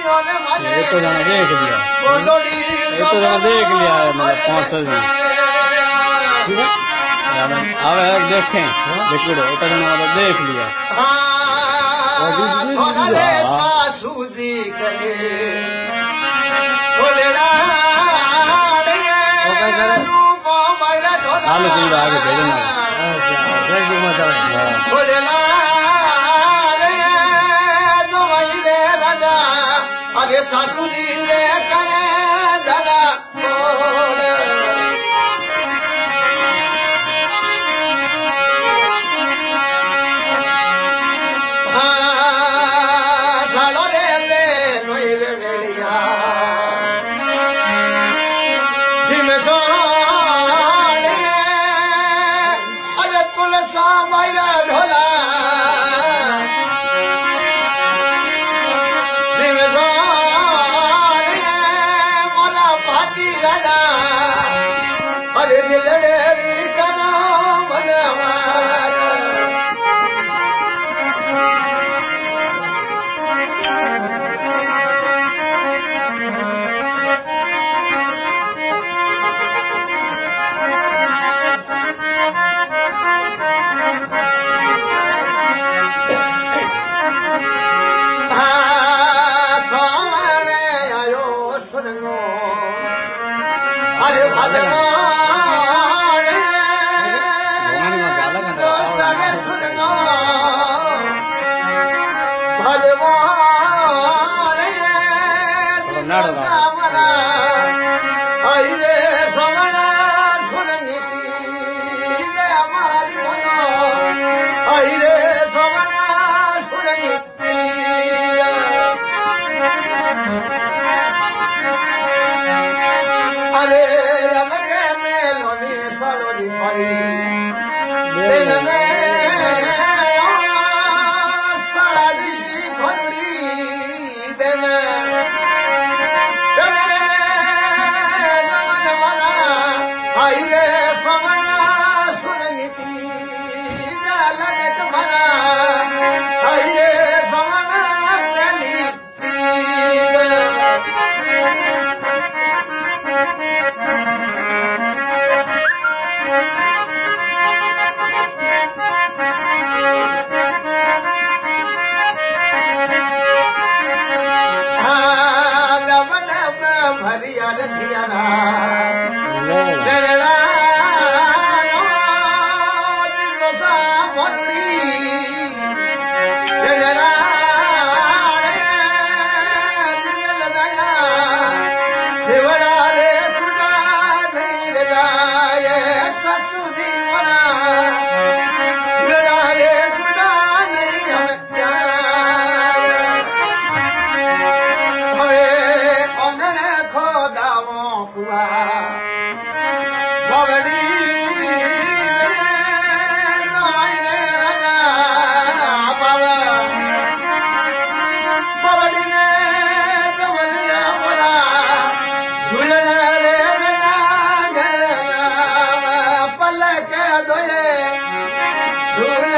ये तो जाना देख लिया, ये तो जाना देख लिया है, मतलब 500 जी अब देखें लिक्विड ये तो जाना मतलब देख लिया। आलू की आगे भेजना अरे सासू जी रे करे जरा बोल सालो रे बे नोई रे बेलिया जिमे सोने अरे तुलसा मायरा ढोला अरे दिलड़ी करो बनवार सोमरे आयो सुनो अरे भगवान सरे सुनो भगवान सामना आई रे सोमना सुन नीति रे हमारी मनो आई रे सोमना सुन नीति अरे रमके मेलोनी सरोनी भाई दिन में साड़ी घोड़ी दिन नमन मना आई रे सोमना सुन नीति लगत मना आई रे सोमना तेली भरिया रथियाना तेरा दिलो सा मोड़ी तेरा दिल दया देवड़ा रे सुना नहीं रजाए ससुदी मना देवड़ा रे सुना नहीं हम बगड़ी राजा बाबा बगड़ी ने जबलिया बोला झूलन रे राजा पल के दोए झूलन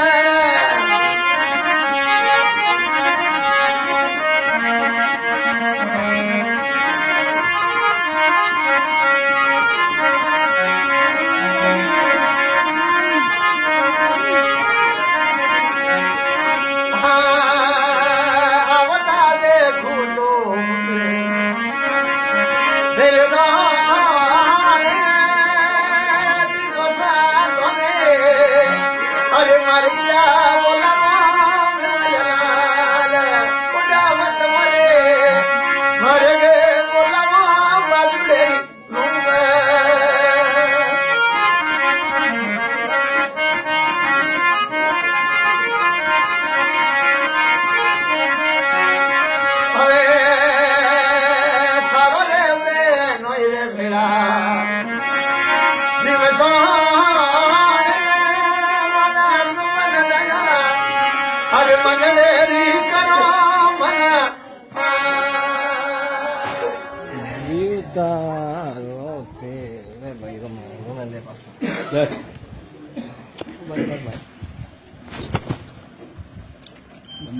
ना